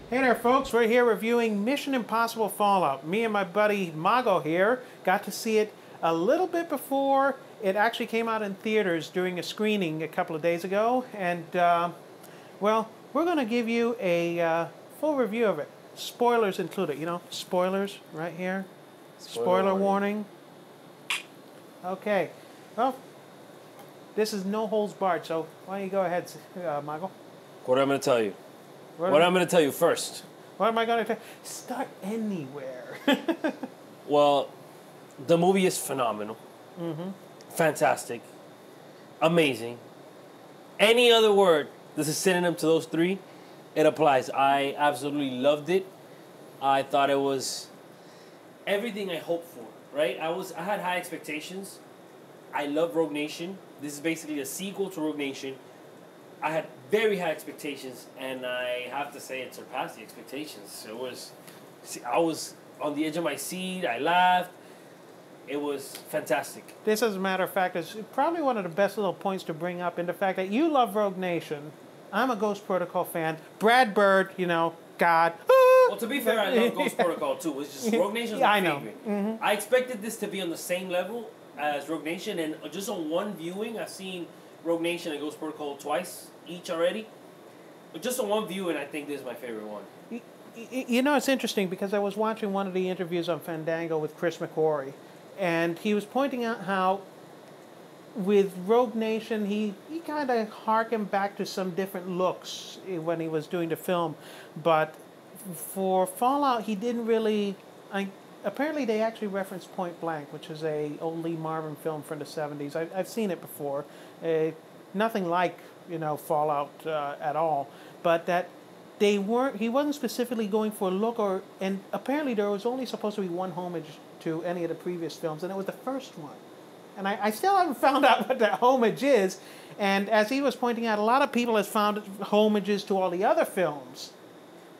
Hey there, folks. We're here reviewing Mission Impossible Fallout. Me and my buddy Mago here got to see it a little bit before it actually came out in theaters during a screening a couple of days ago. And, well, we're going to give you a full review of it. Spoilers included. You know, spoilers right here. Spoiler warning. Okay. Well, this is no holds barred, so why don't you go ahead, Mago? What I'm going to tell you. What I'm going to tell you first. What am I going to tell you? Start anywhere. Well, the movie is phenomenal. Mm-hmm. Fantastic. Amazing. Any other word that's a synonym to those three, it applies. I absolutely loved it. I thought it was everything I hoped for, right? I had high expectations. I love Rogue Nation. This is basically a sequel to Rogue Nation. I had very high expectations, and I have to say it surpassed the expectations. I was on the edge of my seat. I laughed. It was fantastic. This, as a matter of fact, is probably one of the best little points to bring up in the fact that you love Rogue Nation. I'm a Ghost Protocol fan. Brad Bird, you know, God. Well, to be fair, I love Ghost Protocol too. It's just Rogue Nation is my favorite. Mm-hmm. I expected this to be on the same level as Rogue Nation, and just on one viewing, I've seen Rogue Nation and Ghost Protocol twice each already. But just on one viewing, I think this is my favorite one. You know, it's interesting because I was watching one of the interviews on Fandango with Chris McQuarrie, and he was pointing out how with Rogue Nation, he kind of harkened back to some different looks when he was doing the film. But for Fallout, he didn't really... apparently, they actually referenced Point Blank, which is a old Lee Marvin film from the 70s. I've seen it before. Nothing like, you know, Fallout at all. But that he wasn't specifically going for a look, and apparently there was only supposed to be one homage to any of the previous films, and it was the first one. And I still haven't found out what that homage is. And as he was pointing out, a lot of people have found homages to all the other films.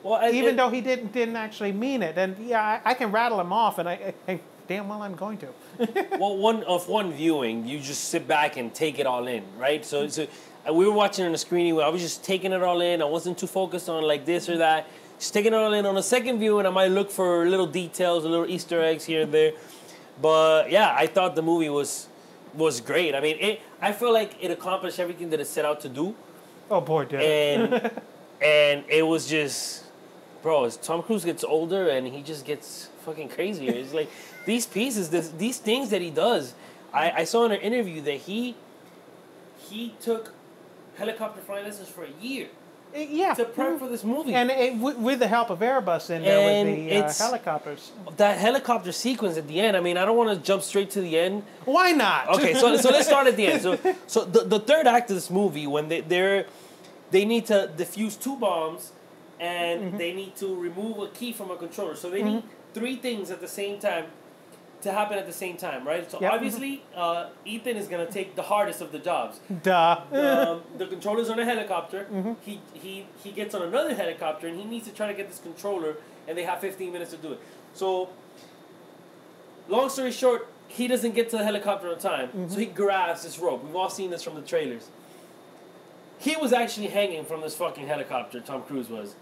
Well, even though he didn't actually mean it. And yeah, I can rattle them off, and I damn well I'm going to. Well, one viewing, you just sit back and take it all in, right? So we were watching on a screening where I was just taking it all in. I wasn't too focused on like this or that. Just taking it all in. On a second viewing, I might look for little details, little Easter eggs here and there. But yeah, I thought the movie was great. I mean, I feel like it accomplished everything that it set out to do. Oh boy, did it. And it was just, bro, as Tom Cruise gets older and he just gets fucking crazier. It's like these pieces, these things that he does. I saw in an interview that he took helicopter flying lessons for a year. Yeah. To prep for this movie. And with the help of Airbus in there with the helicopters. That helicopter sequence at the end, I mean, I don't want to jump straight to the end. Why not? Okay, so let's start at the end. So the third act of this movie, when they need to defuse two bombs and they need to remove a key from a controller. So they need three things at the same time to happen at the same time, right? So obviously, Ethan is gonna take the hardest of the jobs. Duh. The controller's on a helicopter. He gets on another helicopter and he needs to try to get this controller, and they have 15 minutes to do it. So, long story short, he doesn't get to the helicopter on time. So he grabs this rope. We've all seen this from the trailers. He was actually hanging from this fucking helicopter. Tom Cruise was.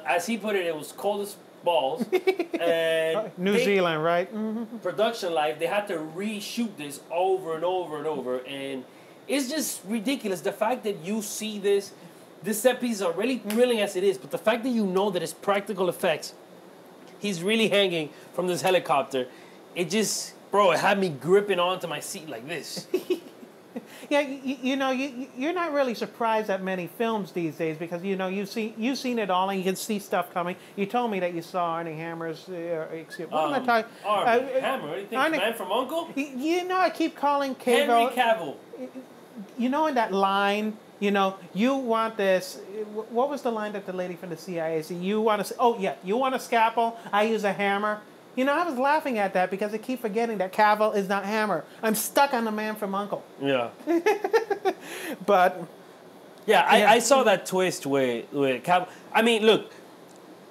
As he put it, it was cold as balls. And New Zealand, right? Production life, they had to reshoot this over and over and over, and it's just ridiculous. The fact that you see this set piece are really thrilling as it is, but the fact that you know that it's practical effects, he's really hanging from this helicopter, it just, bro, it had me gripping onto my seat like this. Yeah, you know, you're not really surprised at many films these days because, you know, you've seen it all and you can see stuff coming. You told me that you saw Arnie Hammer's... what am I talking... Arnie Hammer? What do you think, Man from U.N.C.L.E.? You know, I keep calling Henry Cavill. You know, in that line, you know, you want this... What was the line that the lady from the CIA said? You want to... Oh, yeah, you want a scalpel? I use a hammer. You know, I was laughing at that because I keep forgetting that Cavill is not Hammer. I'm stuck on the Man from U.N.C.L.E. Yeah. But... Yeah, I saw that twist with Cavill. I mean, look,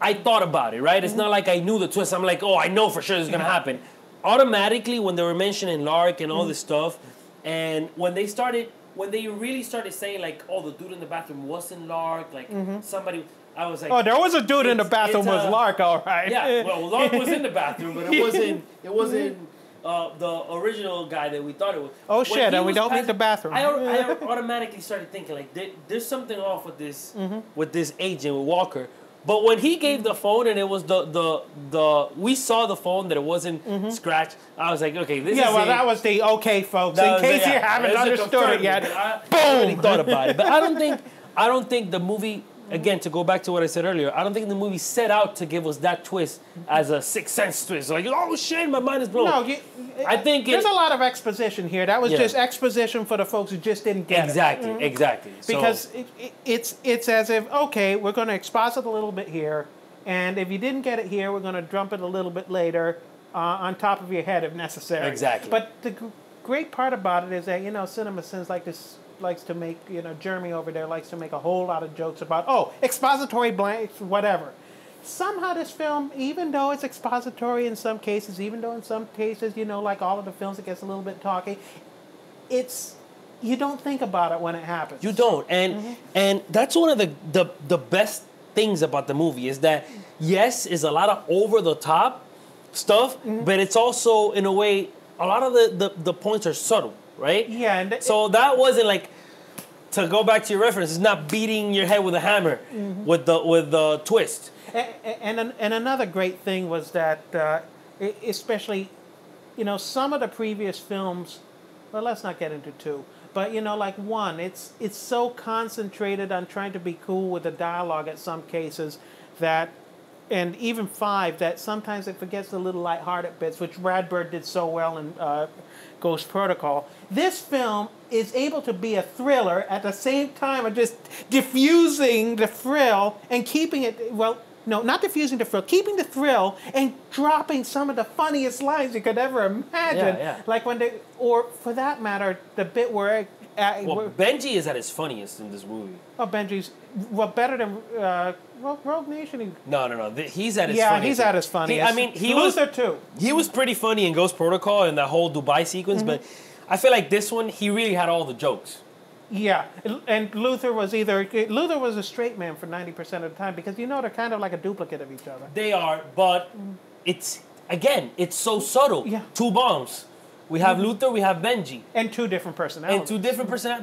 I thought about it, right? It's not like I knew the twist. I'm like, oh, I know for sure this is going to happen. Automatically, when they were mentioning Lark and all this stuff, and when they really started saying, like, oh, the dude in the bathroom wasn't Lark, like, somebody... I was like, oh, there was a dude in the bathroom was Lark, all right. Yeah, well, Lark was in the bathroom, but it wasn't the original guy that we thought it was. Oh shit! And we don't meet the bathroom. I automatically started thinking like, there's something off with this agent with Walker. But when he gave the phone and it was we saw the phone that it wasn't scratched. I was like, okay, this is that was the okay, folks. In case you haven't understood it yet, boom. I really thought about it, but I don't think the movie. Again, to go back to what I said earlier, I don't think the movie set out to give us that twist as a Sixth Sense twist. Like, oh shit, my mind is blown. No, I think there's a lot of exposition here. That was just exposition for the folks who just didn't get it. Exactly. Because it's as if, okay, we're going to exposit a little bit here, and if you didn't get it here, we're going to dump it a little bit later on top of your head if necessary. Exactly. But the great part about it is that, CinemaSins likes to make, Jeremy over there likes to make a whole lot of jokes about, expository blanks, whatever. Somehow this film, even though it's expository in some cases, even though in some cases, like all of the films, it gets a little bit talky, you don't think about it when it happens. You don't. And that's one of the best things about the movie is that, yes, is a lot of over-the-top stuff, but it's also, in a way, a lot of the points are subtle. Right? Yeah. So that wasn't like, to go back to your reference, it's not beating your head with a hammer with the twist. And another great thing was that, especially, some of the previous films, well, let's not get into two, but, like one, it's so concentrated on trying to be cool with the dialogue at some cases that, and even 5, that sometimes it forgets the little lighthearted bits, which Brad Bird did so well in Ghost Protocol. This film is able to be a thriller at the same time of just diffusing the thrill and keeping it, well, no, not diffusing the thrill, keeping the thrill and dropping some of the funniest lines you could ever imagine. Yeah. Like or for that matter, the bit where... Benji is at his funniest in this movie. Oh, Benji's, better than... Rogue Nation. No. He's at his funniest. Yeah, he's at his funniest. He Luther too. He was pretty funny in Ghost Protocol and that whole Dubai sequence, but I feel like this one, he really had all the jokes. Yeah, and Luther was a straight man for 90% of the time because they're kind of like a duplicate of each other. They are, but it's so subtle. Yeah. 2 bombs. We have Luther, we have Benji. And 2 different personalities.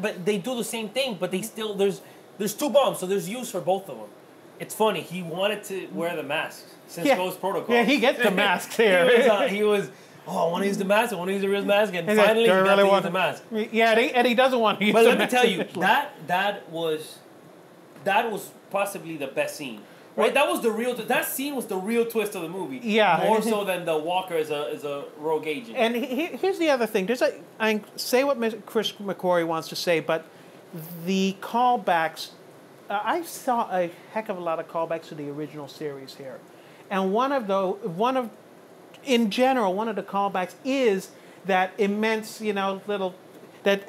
But they do the same thing, but they still, there's 2 bombs, so there's use for both of them. It's funny, he wanted to wear the mask since Ghost Protocol. Yeah, he gets the masks here. he was, I want to use the mask, I want to use the real mask, and finally he got to use the mask. Yeah, and he doesn't want to use the mask. But let me tell you, that was possibly the best scene. Right, that scene was the real twist of the movie. Yeah, more so than the Walker as a rogue agent. And here's the other thing. I say what Chris McQuarrie wants to say, but the callbacks. I saw a heck of a lot of callbacks to the original series here, and in general, one of the callbacks is that immense, that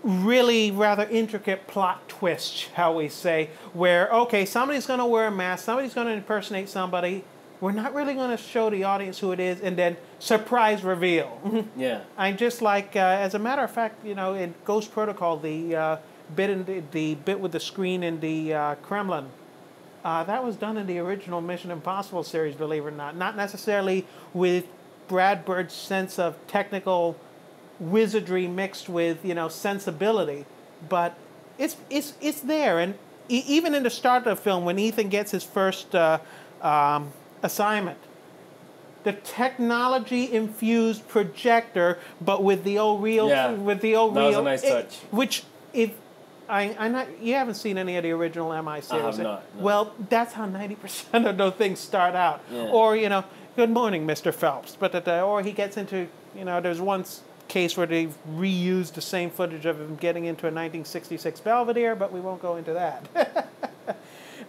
really rather intricate plot twist, shall we say, where, okay, somebody's going to wear a mask, somebody's going to impersonate somebody, we're not really going to show the audience who it is, and then surprise reveal. Yeah. I'm just like, as a matter of fact, in Ghost Protocol, the bit with the screen in the Kremlin, that was done in the original Mission Impossible series, believe it or not. Not necessarily with Brad Bird's sense of technical wizardry mixed with sensibility, but it's there. And even in the start of the film, when Ethan gets his first assignment, the technology infused projector, but with the old real, that was a nice touch. Which if you haven't seen any of the original MI series. I have not. No. Well, that's how 90% of those things start out. Yeah. Or good morning, Mr. Phelps. But or he gets into there's one case where they've reused the same footage of him getting into a 1966 Belvedere, but we won't go into that.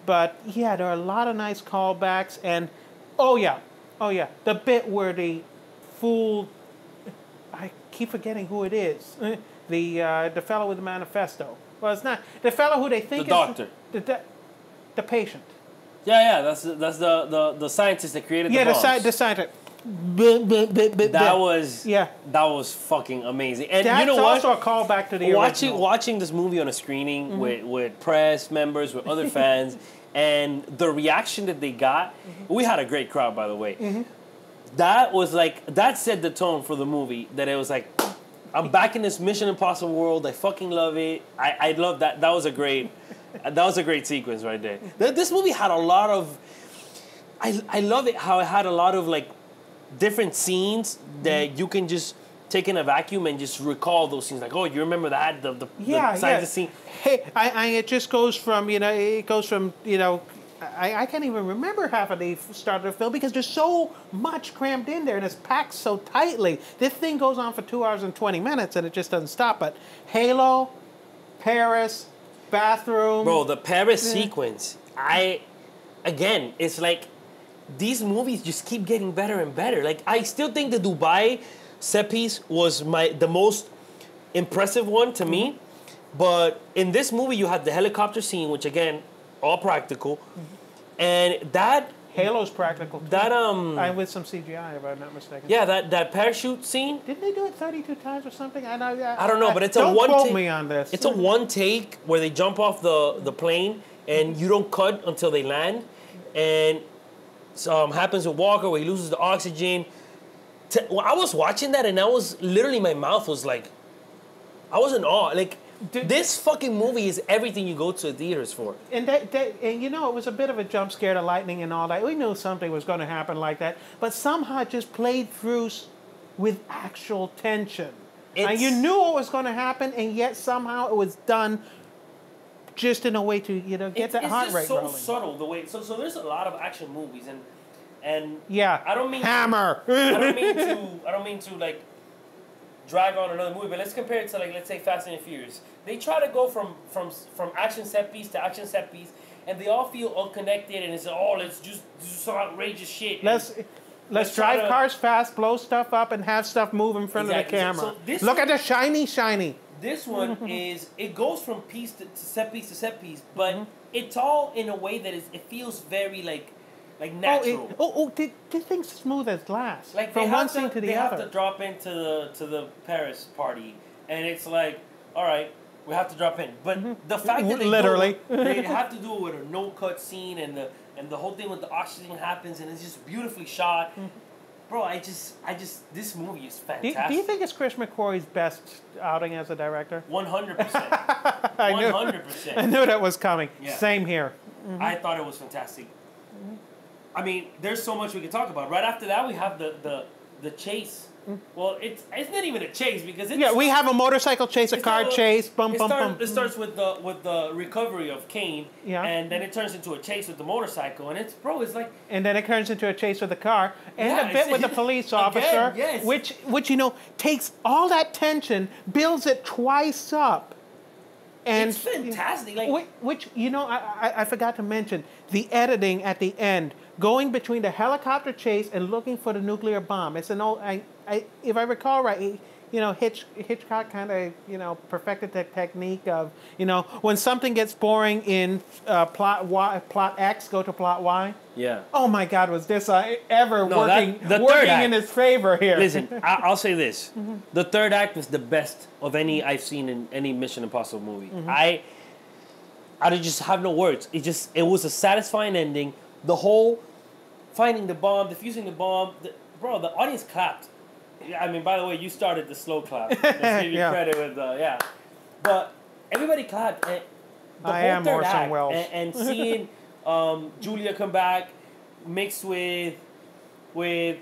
But yeah, there are a lot of nice callbacks, and oh yeah, the bit where the fool, I keep forgetting who it is, the fellow with the manifesto. Well, it's not the fellow who they think the doctor, the patient. Yeah, that's the scientist that created the bombs. Yeah, the scientist. That was fucking amazing. And that's you know what? Also a callback to the original. Watching this movie on a screening with press members, with other fans, and the reaction that they got, we had a great crowd, by the way. That was like, that set the tone for the movie, that it was like, I'm back in this Mission Impossible world. I fucking love it. I love that. That was a great sequence right there. This movie had a lot of, I love it how it had a lot of like different scenes that you can just take in a vacuum and just recall those scenes. Like, oh, you remember that? The scientist scene. Hey, it just goes from, I can't even remember half of the start of the film because there's so much crammed in there and it's packed so tightly. This thing goes on for 2 hours and 20 minutes and it just doesn't stop. But Halo, Paris, bathroom. Bro, the Paris sequence, again, it's like these movies just keep getting better and better. Like, I still think the Dubai set piece was the most impressive one to me. But in this movie, you had the helicopter scene, which again, all practical, and that Halo's practical too. That and with some CGI, if I'm not mistaken. Yeah, that parachute scene. Didn't they do it 32 times or something? I don't know, but it's don't a one. Don't quote take, me on this. It's a one take where they jump off the plane and you don't cut until they land, and happens with Walker where he loses the oxygen. Well, I was watching that and I was literally, my mouth was like, I was in awe. Like, this fucking movie is everything you go to the theaters for. And it was a bit of a jump scare to lightning and all that. We knew something was going to happen like that, but somehow it just played through with actual tension. And you knew what was going to happen, and yet somehow it was done just in a way to get that heart rate rolling. It's so subtle the way. So there's a lot of action movies and yeah. I don't mean Hammer. I don't mean to like drag on another movie, but let's compare it to, like, let's say Fast and Furious. They try to go from action set piece to action set piece, and they all feel all connected, and it's let's just do some outrageous shit. Let's drive cars fast, blow stuff up, and have stuff move in front of the camera. So look at the shiny. This one it goes from piece to set piece, but it's all in a way that it feels very like natural. This thing's smooth as glass. Like from one scene to the other. They have to drop into the Paris party, and it's like, all right, we have to drop in. But the fact that they have to do it with a no cut scene, and the whole thing with the oxygen happens, and it's just beautifully shot. Bro, I just this movie is fantastic. Do you think it's Chris McQuarrie's best outing as a director? 100%. 100%. I knew that was coming. Yeah. Same here. I thought it was fantastic. I mean, there's so much we could talk about. Right after that, we have the chase. Well, it's not even a chase because it's... Yeah, we have a motorcycle chase, a car chase, bum. It starts with the recovery of Kane, and then it turns into a chase with the motorcycle, and it's like... And then it turns into a chase with the car, and a bit with the police officer, again, yes. which takes all that tension, builds it twice up. And it's fantastic. Which I forgot to mention, the editing at the end, going between the helicopter chase and looking for the nuclear bomb. It's an old, if I recall right, Hitchcock kind of perfected the technique of when something gets boring in plot X, go to plot Y. Yeah. Oh my God, was this working in his favor here? Listen, I'll say this: the third act was the best of any I've seen in any Mission Impossible movie. I just have no words. It was a satisfying ending. The whole finding the bomb, defusing the bomb. The audience clapped. I mean, by the way, you started the slow clap. Let's give you credit with but everybody clapped. And the whole third act, and seeing Julia come back, mixed with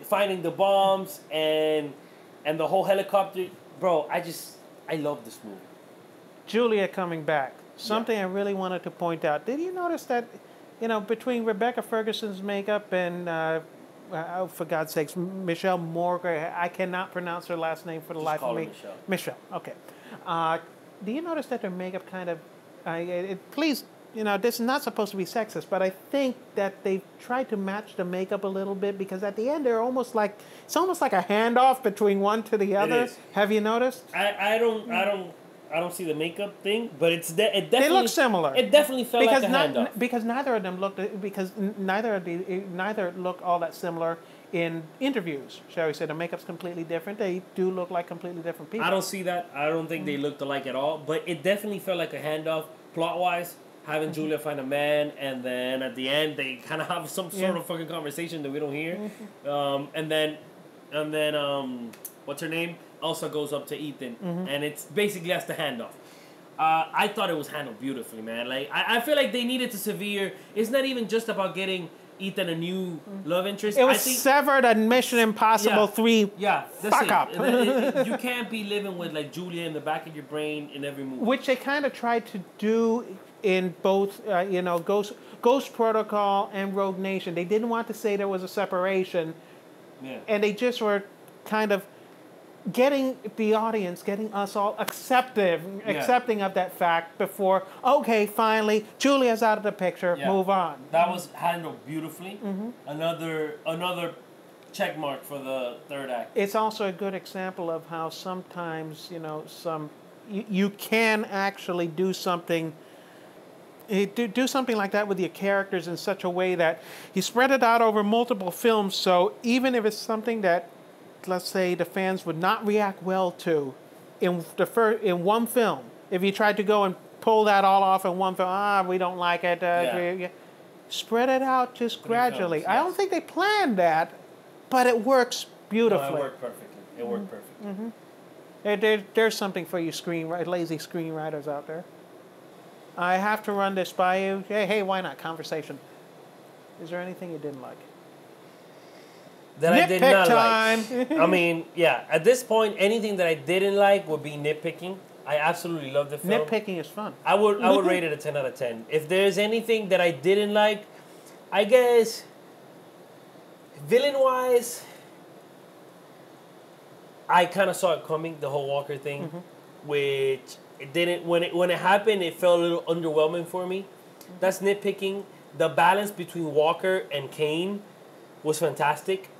finding the bombs and the whole helicopter, bro. I love this movie. Julia coming back. Something I really wanted to point out. Did you notice that, between Rebecca Ferguson's makeup and for God's sakes, Michelle Morgan, I cannot pronounce her last name for the life of me. Michelle. Okay. Do you notice that their makeup kind of, please, this is not supposed to be sexist, but I think that they've tried to match the makeup a little bit because at the end they're almost like, it's almost like a handoff between one to the other. It is. Have you noticed? I don't see the makeup thing, but it definitely... They look similar. It definitely felt like a handoff. Because neither of them neither look all that similar in interviews, shall we say. The makeup's completely different. They do look like completely different people. I don't see that. I don't think they looked alike at all, but it definitely felt like a handoff. Plot-wise, having Julia find a man, and then at the end they kind of have some sort of fucking conversation that we don't hear, and then what's her name? Elsa goes up to Ethan, and it's basically that's the handoff. I thought it was handled beautifully, man. Like I feel like they needed to severe. It's not even just about getting Ethan a new love interest. It was severed on Mission Impossible 3. Yeah, that's fuck up. You can't be living with like Julia in the back of your brain in every movie. Which they kind of tried to do in both, Ghost Protocol and Rogue Nation. They didn't want to say there was a separation, and they just were kind of getting the audience, getting us all accepting of that fact before, okay, finally, Julia's out of the picture, move on. That was handled beautifully. Another check mark for the third act. It's also a good example of how sometimes, you can actually do something like that with your characters in such a way that you spread it out over multiple films, so even if it's something that, let's say, the fans would not react well to in one film. If you tried to go and pull that all off in one film, we don't like it. Spread it out just gradually. Films, yes. I don't think they planned that, but it works beautifully. No, it worked perfectly. It worked perfectly. There's something for you lazy screenwriters out there. I have to run this by you. Hey, why not? Conversation. Is there anything you didn't like? That I did not like. I mean, at this point, anything that I didn't like would be nitpicking. I absolutely love the film. Nitpicking is fun. I would rate it a 10 out of 10. If there's anything that I didn't like, I guess villain-wise, I kind of saw it coming, the whole Walker thing, which it didn't. When it happened, it felt a little underwhelming for me. That's nitpicking. The balance between Walker and Kane was fantastic.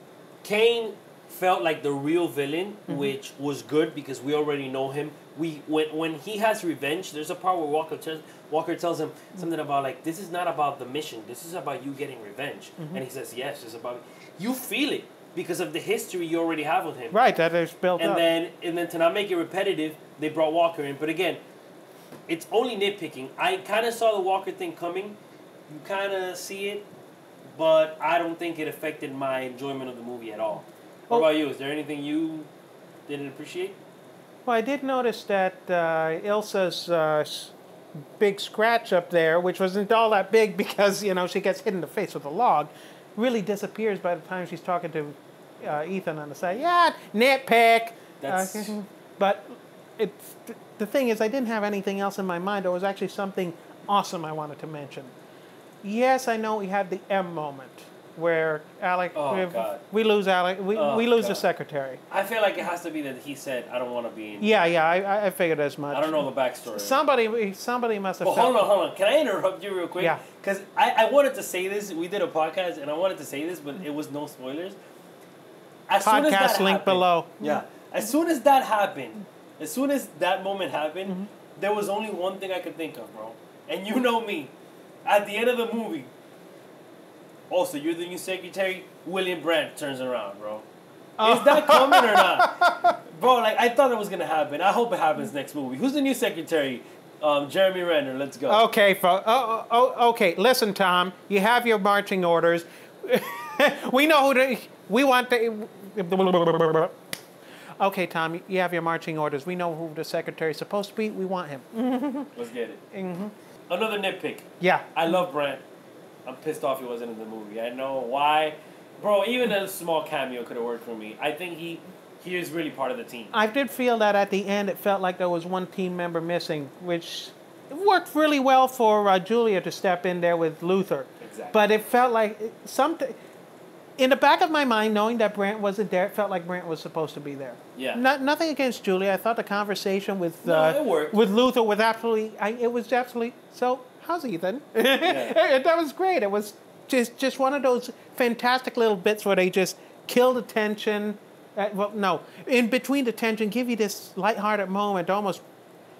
Kane felt like the real villain, which was good because we already know him. When he has revenge, there's a part where Walker tells him something about like, this is not about the mission. This is about you getting revenge. And he says, yes, it's about you feel it because of the history you already have with him. Right, that is built up. And then to not make it repetitive, they brought Walker in. But again, it's only nitpicking. I kind of saw the Walker thing coming. You kind of see it. But I don't think it affected my enjoyment of the movie at all. What about you? Is there anything you didn't appreciate? Well, I did notice that Ilsa's big scratch up there, which wasn't all that big because, she gets hit in the face with a log, really disappears by the time she's talking to Ethan on the side. Yeah, nitpick. But the thing is, I didn't have anything else in my mind. There was actually something awesome I wanted to mention. Yes, I know we had the M moment where Alec, we lose Alec, we lose the secretary. I feel like it has to be that he said, I don't want to be in. Yeah, I figured as much. I don't know the backstory. Somebody must have hold on. Can I interrupt you real quick? Yeah. Because I wanted to say this. We did a podcast, and I wanted to say this, but it was no spoilers. Podcast link below. Yeah. As soon as that happened, as soon as that moment happened, there was only one thing I could think of, bro. And you know me. At the end of the movie, also, you're the new secretary, William Brandt turns around, bro. Is that coming or not? Bro, like, I thought it was going to happen. I hope it happens next movie. Who's the new secretary? Jeremy Renner, let's go. Okay, okay. Listen, Tom, you have your marching orders. We know we want the... Okay, Tom, you have your marching orders. We know who the secretary is supposed to be. We want him. Let's get it. Another nitpick. Yeah. I love Brandt. I'm pissed off he wasn't in the movie. I know why. Bro, even a small cameo could have worked for me. I think he is really part of the team. I did feel that at the end it felt like there was one team member missing, which worked really well for Julia to step in there with Luther. Exactly. But it felt like in the back of my mind, knowing that Brandt wasn't there, it felt like Brandt was supposed to be there. Yeah. Nothing against Julia. I thought the conversation with it worked. With Luther was absolutely. It was absolutely. So how's Ethan? Yeah. That was great. It was just one of those fantastic little bits where they just kill the tension. In between the tension, give you this lighthearted moment, almost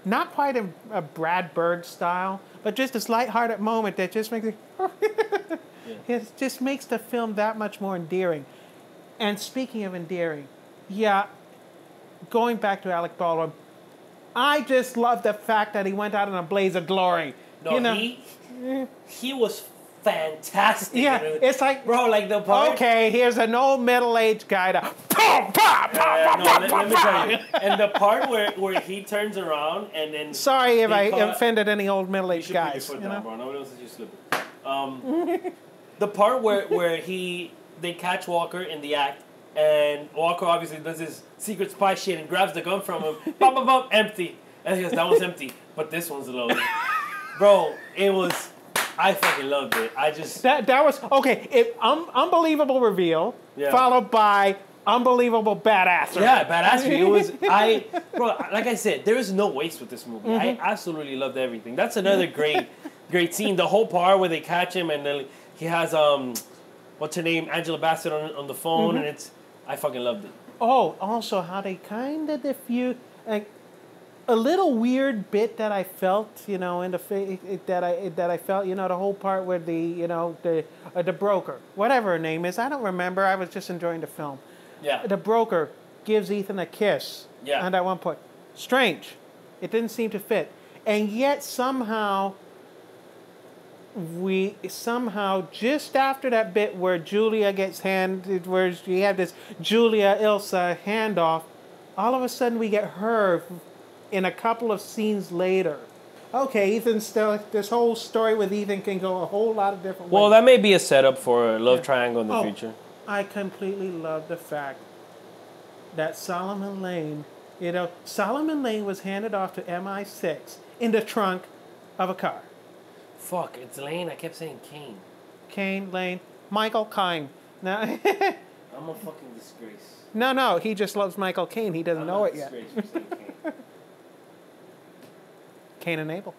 not quite a Brad Bird style, but just this lighthearted moment that just makes it. It just makes the film that much more endearing. And speaking of endearing, going back to Alec Baldwin, I just love the fact that he went out in a blaze of glory. No, you know, he was fantastic. yeah, it's like, bro, like the part. okay, here's an old middle-aged guy to let me tell you. And the part where he turns around and then. Sorry if I offended any old middle-aged guys. You should put your foot down, bro. Nobody else is you slipping. The part where they catch Walker in the act, and Walker obviously does his secret spy shit and grabs the gun from him. Bop, bop, bop, empty. And he goes, that one's empty, but this one's loaded. Bro, it was. I fucking loved it. I just that was okay. Unbelievable reveal, Yeah. followed by unbelievable badassery. Yeah, badassery. It was bro. Like I said, there is no waste with this movie. I absolutely loved everything. That's another great scene. The whole part where they catch him and then he has what's her name, Angela Bassett on the phone, and I fucking loved it. Oh, also how they kind of diffuse like a little weird bit that I felt, in the that I felt, the whole part where the broker, whatever her name is, I don't remember. I was just enjoying the film. Yeah. The broker gives Ethan a kiss. Yeah. And at one point, strange, it didn't seem to fit, and yet somehow just after that bit where Julia gets where she had this Julia Ilsa handoff, all of a sudden we get her in a couple of scenes later. Okay, Ethan still, this whole story with Ethan can go a whole lot of different ways. Well, that may be a setup for a love triangle in the future. I completely love the fact that Solomon Lane was handed off to MI6 in the trunk of a car. Fuck, it's Lane. I kept saying Kane. Kane, Lane, Michael Caine. Now, I'm a fucking disgrace. No, he just loves Michael Caine. He doesn't know it yet. For saying Kane. Cain and Abel.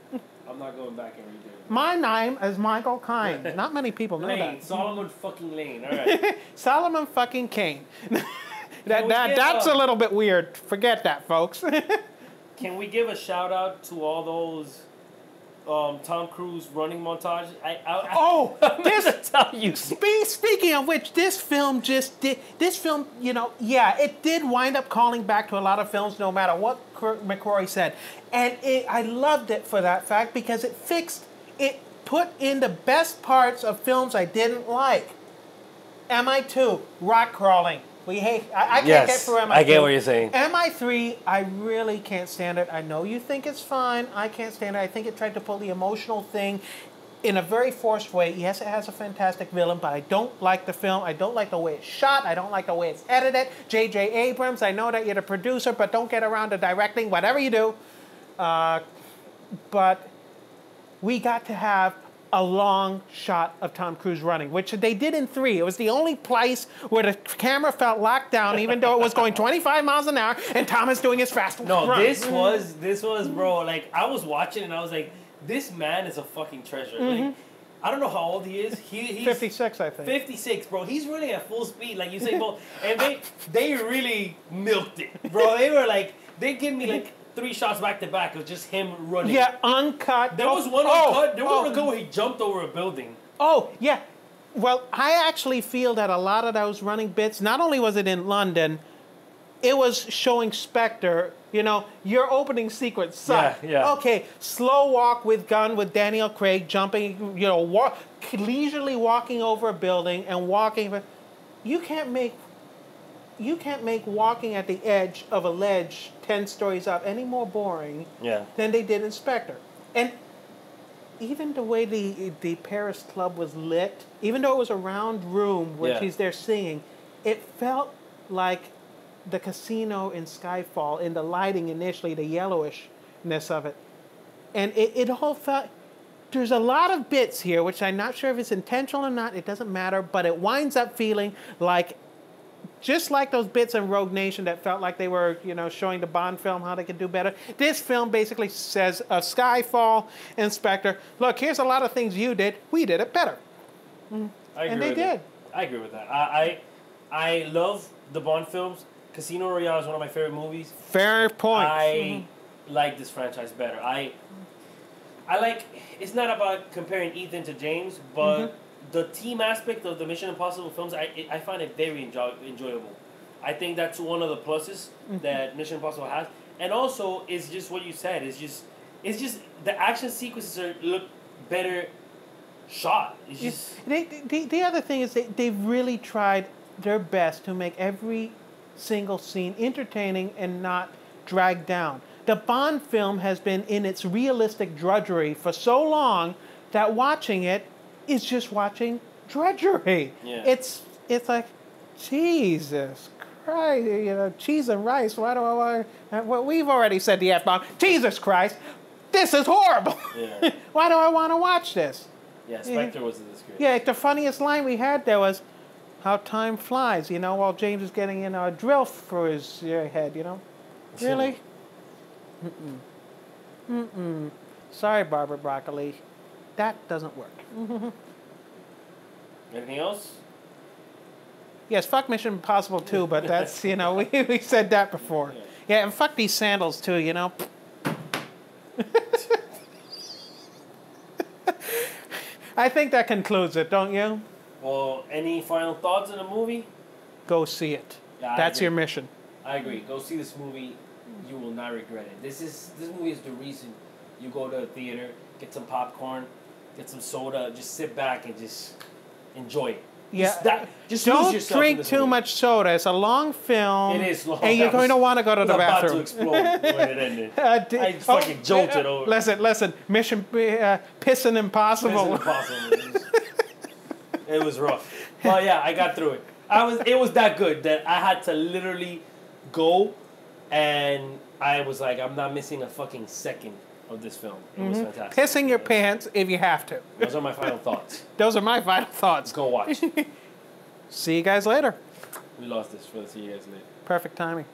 I'm not going back and redoing it. My name is Michael Caine. Not many people know Lane, that. Solomon fucking Lane. All right. Solomon fucking Caine. That's a little bit weird. Forget that, folks. Can we give a shout out to all those Tom Cruise running montages? Tell you. Speaking of which, this film, it did wind up calling back to a lot of films, no matter what McQuarrie said, and I loved it for that fact because it put in the best parts of films I didn't like. MI2, rock crawling. I can't get through MI2. I get what you're saying. MI3, I really can't stand it. I know you think it's fine. I can't stand it. I think it tried to pull the emotional thing in a very forced way. Yes, it has a fantastic villain, but I don't like the film. I don't like the way it's shot. I don't like the way it's edited. J.J. Abrams, I know that you're the producer, but don't get around to directing, whatever you do. But we got to have a long shot of Tom Cruise running, which they did in 3. It was the only place where the camera felt locked down, even though it was going 25 miles an hour, and Tom is doing his fast run. This was, bro, like, I was watching and I was like, this man is a fucking treasure. Like, I don't know how old he is. He's 56, I think. 56, bro. He's running at full speed, like you say, bro. And they really milked it, bro. They were like, they give me like 3 shots back to back of just him running. Yeah, uncut. There was one uncut. There was one where he jumped over a building. Oh, yeah. Well, I actually feel that a lot of those running bits, not only was it in London, it was showing Spectre, your opening sequence sucked. Yeah. Okay, slow walk with gun with Daniel Craig jumping, leisurely walking over a building and walking. You can't make walking at the edge of a ledge 10 stories up any more boring than they did in Spectre. And even the way the Paris club was lit, even though it was a round room where she's there singing, it felt like the casino in Skyfall in the lighting initially, the yellowishness of it. And it all felt... There's a lot of bits here, which I'm not sure if it's intentional or not. It doesn't matter, but it winds up feeling like... Just like those bits in Rogue Nation that felt like they were, showing the Bond film how they could do better. This film basically says of Skyfall and Spectre, look, here's a lot of things you did. We did it better. I agree with that. I love the Bond films. Casino Royale is one of my favorite movies. Fair point. I like this franchise better. I like, it's not about comparing Ethan to James, but the team aspect of the Mission Impossible films, I find it very enjoyable. I think that's one of the pluses that Mission Impossible has. And also, it's just what you said. It's just, it's just the action sequences look better shot. It's just The other thing is they've really tried their best to make every single scene entertaining and not dragged down. The Bond film has been in its realistic drudgery for so long that watching it is just watching drudgery. Yeah. It's like, Jesus Christ, cheese and rice. Why do I want? Well, we've already said the F-bomb. Jesus Christ, this is horrible. Yeah. Why do I want to watch this? Yeah, Spectre wasn't this great. Yeah, the funniest line we had there was, "How time flies," while James is getting a drill through his head, Really? Sorry, Barbara Broccoli. That doesn't work. Anything else? Yes, fuck Mission Impossible too, but that's, we said that before. Yeah, and fuck these sandals too, I think that concludes it, don't you? Well, any final thoughts on the movie? Go see it. Yeah, That's your mission. I agree. Go see this movie. You will not regret it. This movie is the reason you go to a theater, get some popcorn, get some soda, just sit back and just enjoy it. Yeah. Just don't lose yourself drink in this too movie. much soda. It's a long film. It is long. And you're going to want to go to the bathroom. About to explode when it ended. I fucking jolted over. Listen. Mission Pissing Impossible. It was rough. But yeah, I got through it. It was that good that I had to literally go, and I was like, I'm not missing a fucking second of this film. It was fantastic. Pissing your pants if you have to. Those are my final thoughts. Those are my final thoughts. Go watch. See you guys later. We lost this. See you guys later. Perfect timing.